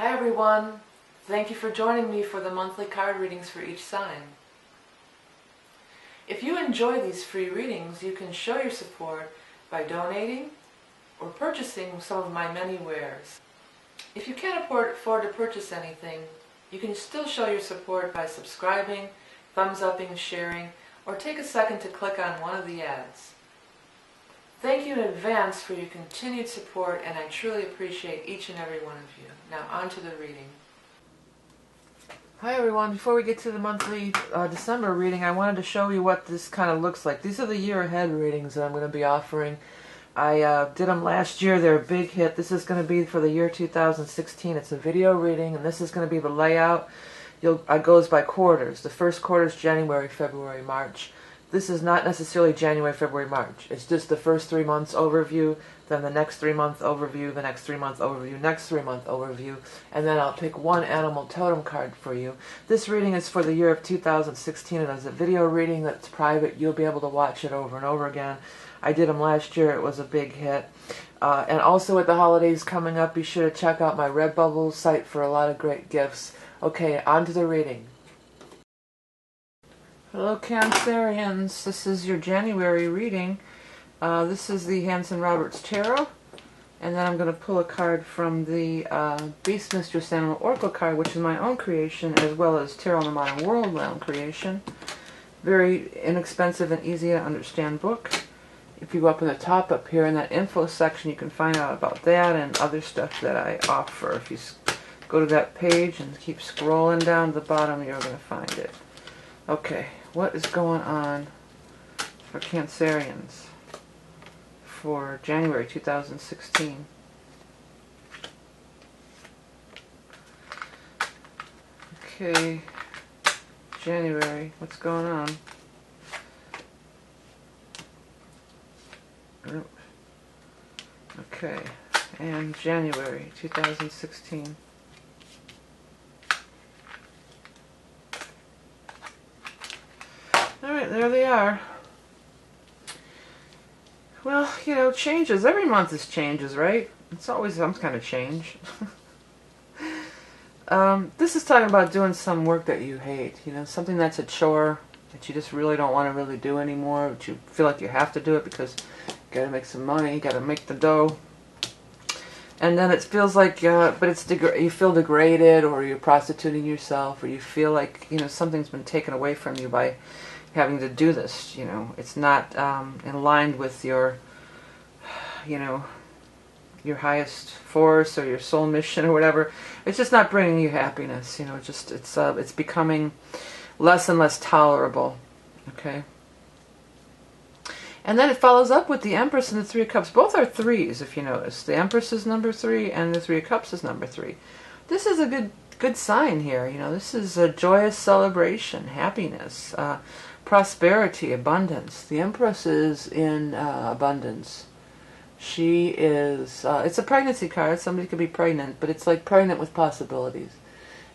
Hi everyone, thank you for joining me for the monthly card readings for each sign. If you enjoy these free readings, you can show your support by donating or purchasing some of my many wares. If you can't afford to purchase anything, you can still show your support by subscribing, thumbs-upping, sharing, or take a second to click on one of the ads. Thank you in advance for your continued support, and I truly appreciate each and every one of you. Now on to the reading. Hi everyone, before we get to the monthly December reading, I wanted to show you what this kind of looks like. These are the year ahead readings that I'm going to be offering. I did them last year, they're a big hit. This is going to be for the year 2016. It's a video reading, and this is going to be the layout. It goes by quarters. The first quarter is January, February, March. This is not necessarily January, February, March. It's just the first 3 months overview, then the next 3 month overview, the next 3 month overview, next 3 month overview, and then I'll pick one animal totem card for you. This reading is for the year of 2016, and as a video reading that's private, you'll be able to watch it over and over again. I did them last year, it was a big hit. And also with the holidays coming up, be sure to check out my Redbubble site for a lot of great gifts. Okay, on to the reading. Hello Cancerians, this is your January reading. This is the Hanson Roberts Tarot, and then I'm going to pull a card from the Beastmistress Animal Oracle card, which is my own creation, as well as Tarot in the Modern World, my own creation. Very inexpensive and easy to understand book. If you go up in the top up here in that info section, you can find out about that and other stuff that I offer. If you go to that page and keep scrolling down to the bottom, you're going to find it. Okay, what is going on for Cancerians for January 2016? Okay, January, what's going on? Okay, and January 2016. Alright, there they are. Well, you know, changes. Every month is changes, right? It's always some kind of change. This is talking about doing some work that you hate. You know, something that's a chore that you just really don't want to really do anymore, but you feel like you have to do it because you got to make some money, you got to make the dough. And then it feels like, but it's you feel degraded, or you're prostituting yourself, or you feel like, you know, something's been taken away from you by having to do this. You know, it's not in line with your, you know, your highest force or your soul mission or whatever. It's just not bringing you happiness. You know, it's becoming less and less tolerable. Okay. And then it follows up with the Empress and the Three of Cups. Both are threes, if you notice. The Empress is number 3, and the Three of Cups is number 3. This is a good sign here. You know, this is a joyous celebration, happiness, prosperity, abundance. The Empress is in abundance. She is, it's a pregnancy card. Somebody could be pregnant, but it's like pregnant with possibilities.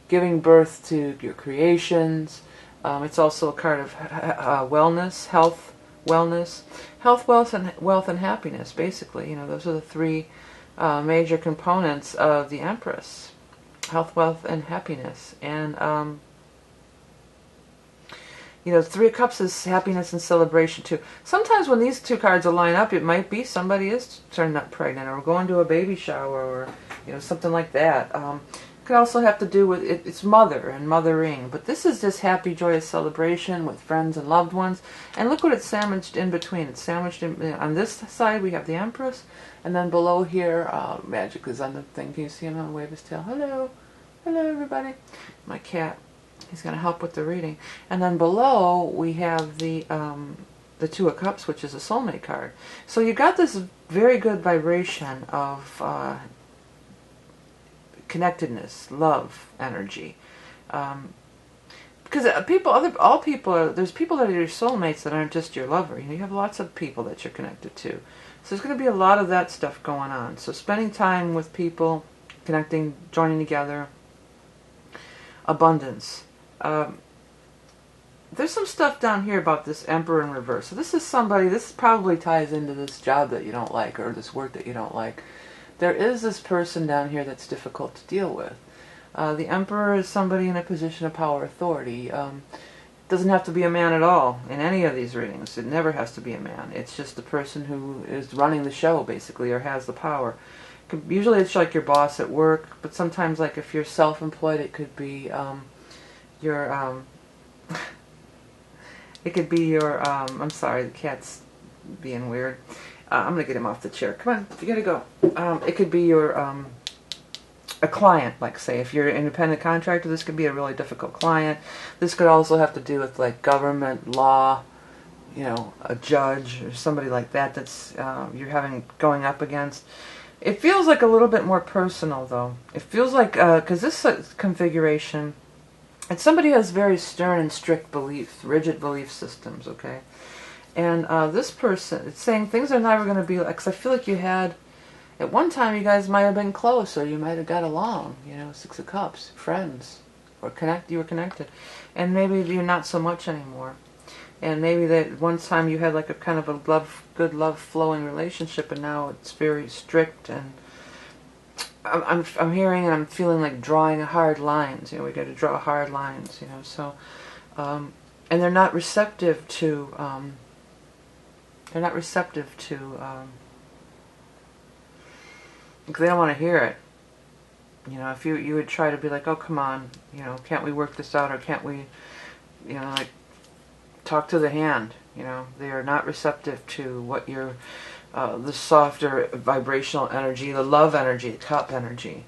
Giving birth to your creations. It's also a card of wellness, health, wellness, wealth, and happiness. Basically, you know, those are the 3 major components of the Empress: health, wealth, and happiness. And you know, 3 of Cups is happiness and celebration too. Sometimes when these 2 cards line up, it might be somebody is turning up pregnant, or going to a baby shower, or, you know, something like that. Could also have to do with it's mother and mothering, but this is just happy, joyous celebration with friends and loved ones. And look what it's sandwiched in between. It's sandwiched on this side we have the Empress, and then below here Magic is on the thing. Can you see him wave his tail? Hello, hello everybody. My cat, he's going to help with the reading. And then below we have the 2 of Cups, which is a soulmate card. So you got this very good vibration of connectedness, love, energy, because all people there's people that are your soulmates that aren't just your lover. You know, you have lots of people that you're connected to, so there's going to be a lot of that stuff going on. So spending time with people, connecting, joining together, abundance. There's some stuff down here about this Emperor in reverse. So this is somebody, this probably ties into this job that you don't like, or this work that you don't like. There is this person down here that's difficult to deal with. The Emperor is somebody in a position of power, authority. Doesn't have to be a man at all in any of these readings. It never has to be a man. It's just the person who is running the show, basically, or has the power. Usually it's like your boss at work, but sometimes, like if you're self-employed, it could be your it could be your I'm sorry, the cat's being weird. I'm gonna get him off the chair. Come on, you gotta go. It could be your a client, like say if you're an independent contractor, this could be a really difficult client. This could also have to do with like government, law, you know, a judge or somebody like that that's you're going up against. It feels like a little bit more personal though. It feels like, because this configuration, it's somebody who has very stern and strict beliefs, rigid belief systems, okay? And this person, it's saying things are never going to be like, because I feel like you had, at one time you guys might have been close, or you might have got along, you know, Six of Cups, friends, or you were connected. And maybe you're not so much anymore. And maybe that one time you had like a kind of a good love flowing relationship, and now it's very strict, and I'm hearing and I'm feeling like drawing hard lines. You know, we got to draw hard lines. You know, so and they're not receptive to. They're not receptive to. Because they don't want to hear it. You know, if you would try to be like, oh come on, you know, can't we work this out, or can't we, you know, like talk to the hand. You know, they are not receptive to what you're. The softer vibrational energy, the love energy, the cup energy.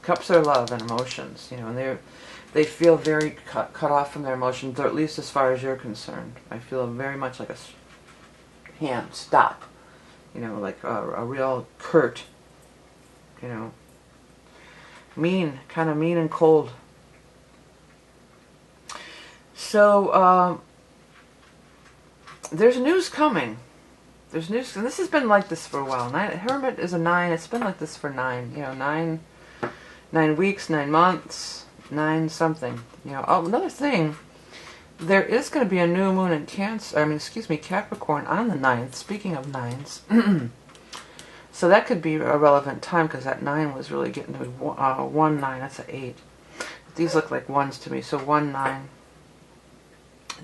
Cups are love and emotions, you know, and they feel very cut off from their emotions, or at least as far as you're concerned. I feel very much like a hand, stop, you know, like a real curt, you know, mean, kind of mean and cold. So, there's news coming. There's news, and this has been like this for a while. Hermit is a 9. It's been like this for 9. You know, 9 weeks, 9 months, 9 something. You know. Oh, another thing. There is going to be a new moon in Cancer. I mean, excuse me, Capricorn on the 9th. Speaking of 9s, so that could be a relevant time because that 9 was really getting to 1 9. That's an 8. But these look like 1s to me. So 1 9.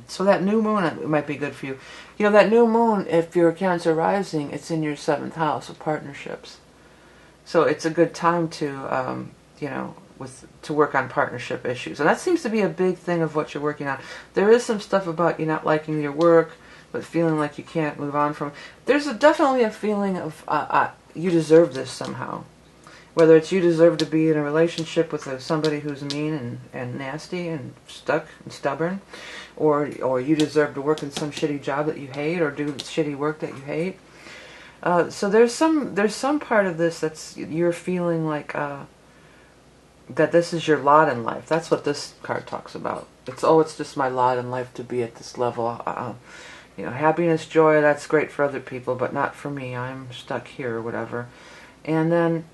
So that new moon, it might be good for you. You know, that new moon, if you're Cancer rising, it's in your 7th house of partnerships. So it's a good time to, you know, to work on partnership issues. And that seems to be a big thing of what you're working on. There is some stuff about you not liking your work, but feeling like you can't move on from. There's definitely a feeling of you deserve this somehow. Whether it's you deserve to be in a relationship with somebody who's mean and nasty and stuck and stubborn, or you deserve to work in some shitty job that you hate, or do shitty work that you hate. So there's some part of this that's you're feeling like that this is your lot in life. That's what this card talks about. It's just my lot in life to be at this level. You know, happiness, joy, that's great for other people, but not for me. I'm stuck here or whatever. And then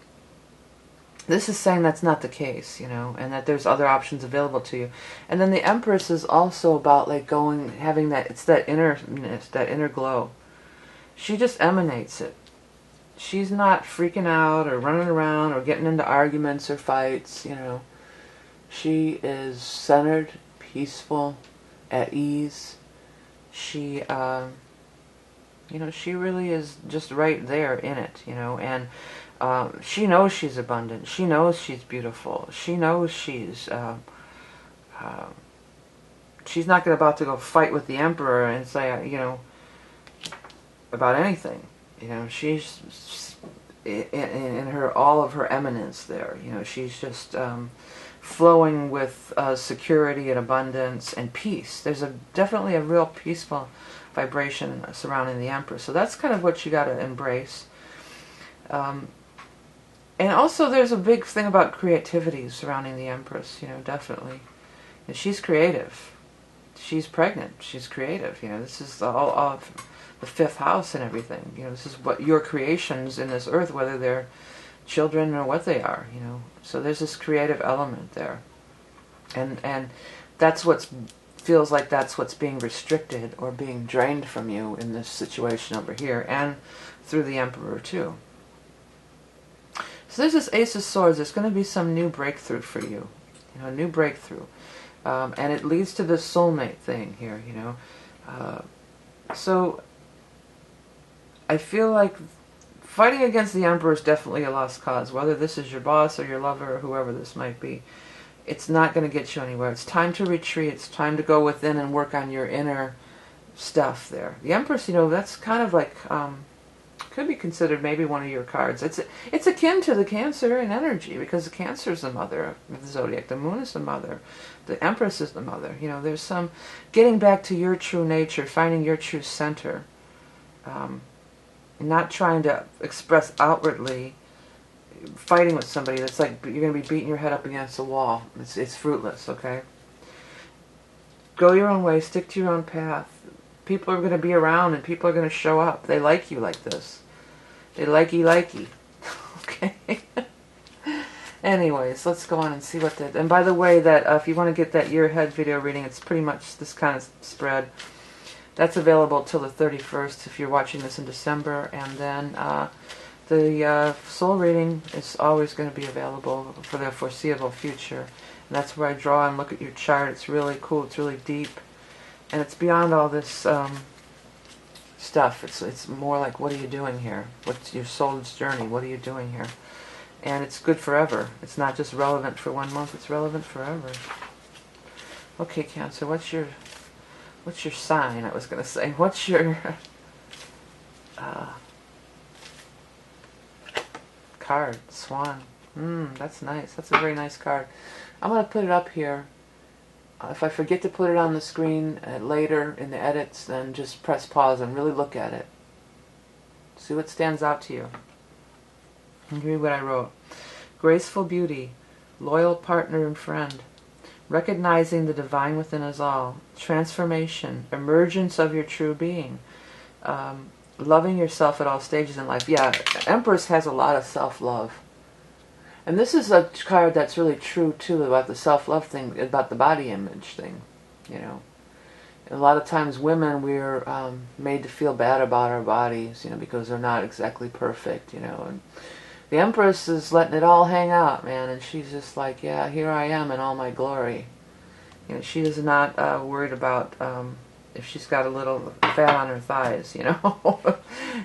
this is saying that's not the case, you know, and that there's other options available to you. And then the Empress is also about like having that, it's that innerness, that inner glow. She just emanates it. She's not freaking out or running around or getting into arguments or fights, you know. She is centered, peaceful, at ease. She, you know, she really is just right there in it, you know, and she knows she's abundant. She knows she's beautiful. She knows she's not about to go fight with the Emperor and say, you know, about anything. You know, she's in her all of her eminence there. You know, she's just flowing with security and abundance and peace. There's definitely a real peaceful vibration surrounding the Empress. So that's kind of what you got to embrace. And also there's a big thing about creativity surrounding the Empress, you know, definitely. And she's creative. She's pregnant. She's creative. You know, this is all of the 5th house and everything. You know, this is what your creations in this earth, whether they're children or what they are, you know. So there's this creative element there. And that's feels like that's what's being restricted or being drained from you in this situation over here, and through the Emperor too. So there's this Ace of Swords. There's going to be some new breakthrough for you. You know, a new breakthrough. And it leads to this soulmate thing here, you know. So I feel like fighting against the Emperor is definitely a lost cause. Whether this is your boss or your lover or whoever this might be, it's not going to get you anywhere. It's time to retreat. It's time to go within and work on your inner stuff there. The Empress, you know, that's kind of like, could be considered maybe one of your cards. It's akin to the Cancerian energy, because the Cancer is the mother of the zodiac. The Moon is the mother. The Empress is the mother. You know, there's some getting back to your true nature, finding your true center. Not trying to express outwardly, fighting with somebody that's like you're going to be beating your head up against a wall. It's fruitless, okay? Go your own way, stick to your own path. People are going to be around and people are going to show up. They like you like this. They likey. Okay? Anyways, let's go on and see what that... And by the way, that if you want to get that year ahead video reading, it's pretty much this kind of spread. That's available till the 31st if you're watching this in December. And then the soul reading is always going to be available for the foreseeable future. And that's where I draw and look at your chart. It's really cool. It's really deep. And it's beyond all this stuff. It's more like, what are you doing here? What's your soul's journey? What are you doing here? And it's good forever. It's not just relevant for 1 month. It's relevant forever. Okay, Cancer, what's your sign? I was going to say. What's your card? Swan. That's nice. That's a very nice card. I'm going to put it up here. If I forget to put it on the screen later in the edits, then just press pause and really look at it. See what stands out to you. And read what I wrote. Graceful beauty, loyal partner and friend, recognizing the divine within us all, transformation, emergence of your true being, loving yourself at all stages in life. Yeah, Empress has a lot of self-love. And this is a card that's really true, too, about the self-love thing, about the body image thing, you know. A lot of times women, we're made to feel bad about our bodies, you know, because they're not exactly perfect, you know. And the Empress is letting it all hang out, man, and she's just like, yeah, here I am in all my glory. You know, she is not worried about if she's got a little fat on her thighs, you know.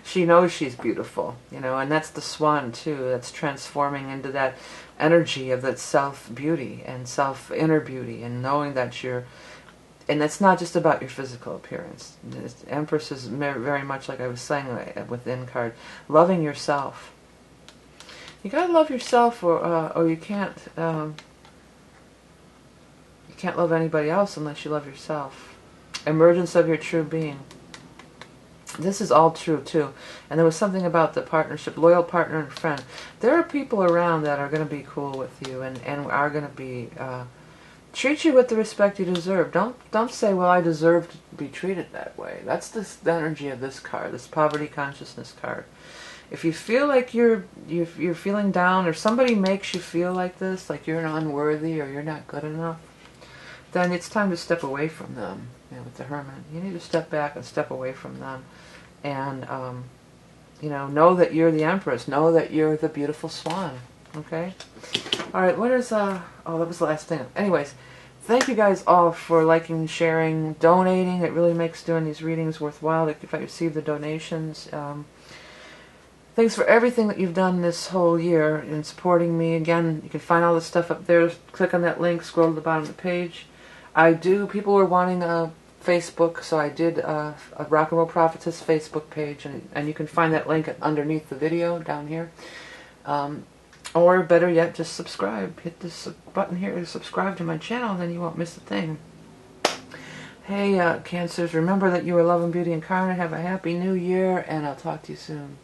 She knows she's beautiful, you know, and that's the swan, too. That's transforming into that energy of that self-beauty and self-inner beauty, and knowing that you're... And it's not just about your physical appearance. The Empress is very much, like I was saying within card, loving yourself. You gotta love yourself, or you can't love anybody else unless you love yourself. Emergence of your true being. This is all true, too. And there was something about the partnership, loyal partner and friend. There are people around that are going to be cool with you and are going to be... treat you with the respect you deserve. Don't say, well, I deserve to be treated that way. That's the energy of this card, this poverty consciousness card. If you feel like you're feeling down, or somebody makes you feel like this, like you're unworthy or you're not good enough, then it's time to step away from them. You know, with the Hermit, you need to step back and step away from them, and you know that you're the Empress. Know that you're the beautiful swan. Okay. All right. What is oh, that was the last thing. Anyways, thank you guys all for liking, sharing, donating. It really makes doing these readings worthwhile. If I receive the donations. Thanks for everything that you've done this whole year in supporting me. Again, you can find all this stuff up there. Click on that link, scroll to the bottom of the page. People were wanting a Facebook, so I did a Rock and Roll Prophetess Facebook page, and you can find that link underneath the video down here. Or better yet, just subscribe. Hit this button here to subscribe to my channel, and then you won't miss a thing. Hey, Cancers, remember that you are love and beauty incarnate. Have a happy new year, and I'll talk to you soon.